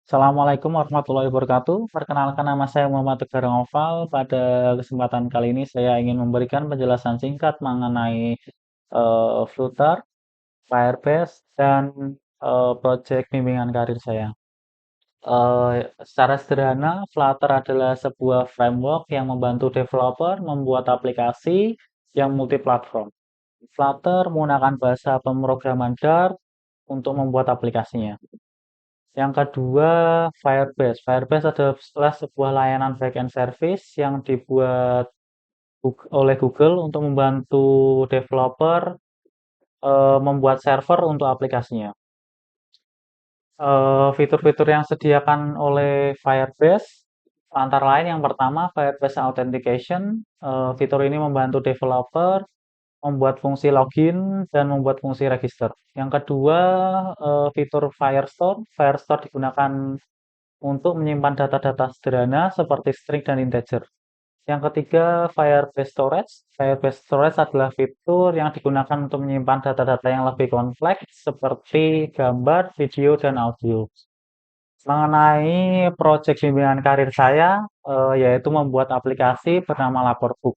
Assalamualaikum warahmatullahi wabarakatuh. Perkenalkan nama saya Muhammad Tegar Noval. Pada kesempatan kali ini saya ingin memberikan penjelasan singkat mengenai Flutter, Firebase, dan proyek bimbingan karir saya. Secara sederhana, Flutter adalah sebuah framework yang membantu developer membuat aplikasi yang multiplatform. Flutter menggunakan bahasa pemrograman Dart untuk membuat aplikasinya. Yang kedua, Firebase. Firebase adalah sebuah layanan backend service yang dibuat oleh Google untuk membantu developer membuat server untuk aplikasinya. Fitur-fitur yang disediakan oleh Firebase antara lain yang pertama Firebase Authentication. Fitur ini membantu developer membuat fungsi login dan membuat fungsi register. Yang kedua, fitur Firestore. Firestore digunakan untuk menyimpan data-data sederhana seperti string dan integer. Yang ketiga, Firebase Storage. Firebase Storage adalah fitur yang digunakan untuk menyimpan data-data yang lebih kompleks seperti gambar, video, dan audio. Mengenai proyek bimbingan karir saya, yaitu membuat aplikasi bernama Laporbook.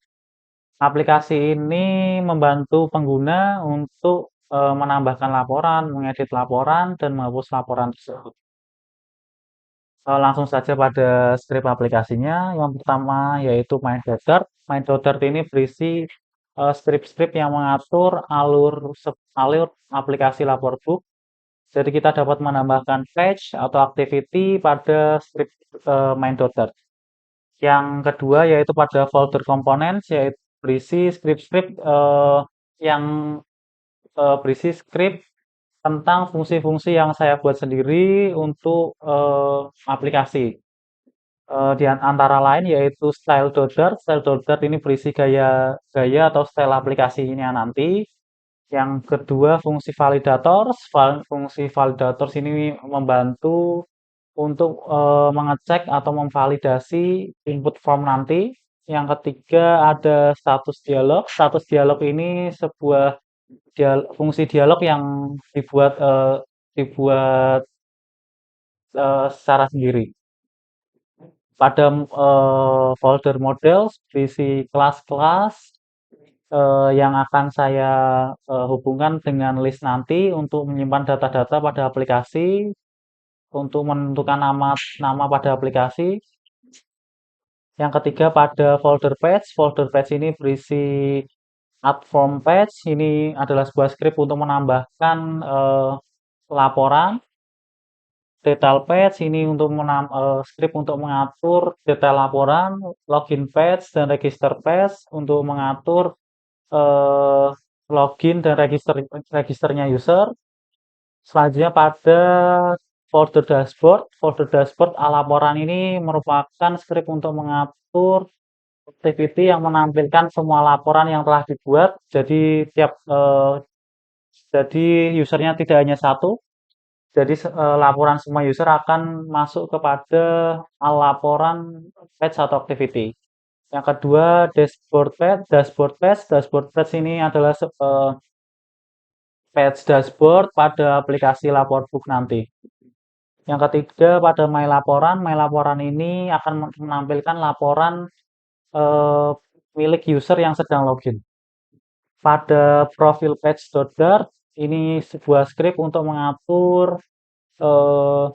Aplikasi ini membantu pengguna untuk menambahkan laporan, mengedit laporan, dan menghapus laporan tersebut. Langsung saja pada script aplikasinya. Yang pertama yaitu MindDotDart. MindDotDart ini berisi script-script yang mengatur alur aplikasi Laporbook. Jadi kita dapat menambahkan page atau activity pada script MindDotDart. Yang kedua yaitu pada folder components, yaitu berisi script-script yang berisi script tentang fungsi-fungsi yang saya buat sendiri untuk aplikasi. Di antara lain yaitu style.dart. Style.dart ini berisi gaya atau style aplikasinya nanti. Yang kedua fungsi validators. Fungsi validators ini membantu untuk mengecek atau memvalidasi input form nanti. Yang ketiga ada status dialog. Status dialog ini sebuah fungsi dialog yang dibuat secara sendiri. Pada folder model berisi kelas-kelas yang akan saya hubungkan dengan list nanti untuk menyimpan data-data pada aplikasi, untuk menentukan nama pada aplikasi. Yang ketiga pada folder page. Folder page ini berisi add form page. Ini adalah sebuah script untuk menambahkan laporan. Detail page ini untuk script untuk mengatur detail laporan, login page dan register page untuk mengatur eh, login dan registernya user. Selanjutnya pada folder dashboard. Folder dashboard laporan ini merupakan script untuk mengatur activity yang menampilkan semua laporan yang telah dibuat. Jadi usernya tidak hanya satu. Jadi laporan semua user akan masuk kepada laporan page atau activity. Yang kedua, dashboard page. Dashboard page ini adalah page dashboard pada aplikasi Laporbook nanti. Yang ketiga, pada My Laporan. My Laporan ini akan menampilkan laporan eh, milik user yang sedang login. Pada profil page.dart, ini sebuah script untuk mengatur eh,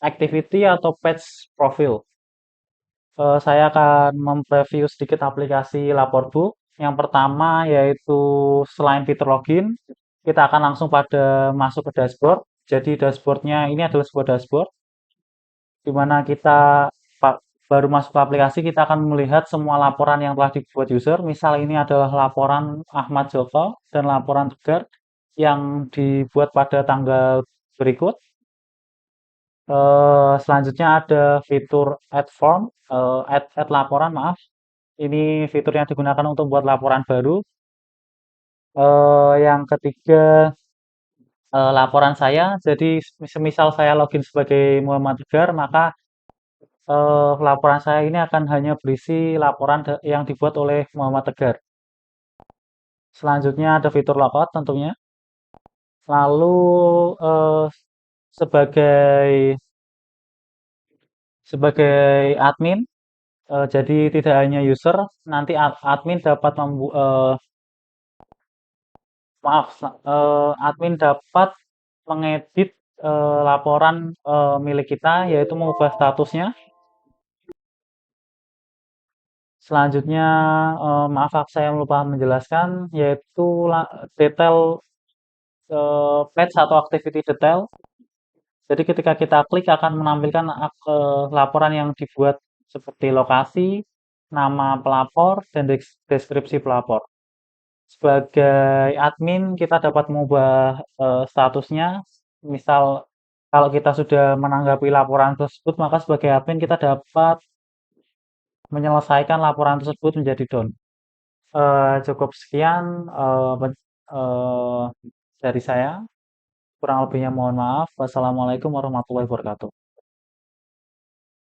activity atau page profil. Saya akan mempreview sedikit aplikasi Laporbook. Yang pertama yaitu selain fitur login, kita akan langsung pada masuk ke dashboard. Jadi dashboardnya ini adalah sebuah dashboard di mana kita baru masuk ke aplikasi, kita akan melihat semua laporan yang telah dibuat user. Misal ini adalah laporan Ahmad Joko dan laporan Tegar yang dibuat pada tanggal berikut. Selanjutnya ada fitur add form, add laporan, maaf. Ini fitur yang digunakan untuk buat laporan baru. Yang ketiga, laporan saya. Jadi semisal saya login sebagai Muhammad Tegar, maka laporan saya ini akan hanya berisi laporan yang dibuat oleh Muhammad Tegar. Selanjutnya ada fitur logout tentunya. Lalu sebagai sebagai admin. Jadi tidak hanya user, nanti admin dapat admin dapat mengedit laporan milik kita, yaitu mengubah statusnya. Selanjutnya, maaf saya lupa menjelaskan, yaitu detail page atau activity detail. Jadi ketika kita klik akan menampilkan laporan yang dibuat seperti lokasi, nama pelapor, dan deskripsi pelapor. Sebagai admin kita dapat mengubah statusnya. Misal kalau kita sudah menanggapi laporan tersebut, maka sebagai admin kita dapat menyelesaikan laporan tersebut menjadi down. Cukup sekian dari saya. Kurang lebihnya mohon maaf. Wassalamualaikum warahmatullahi wabarakatuh.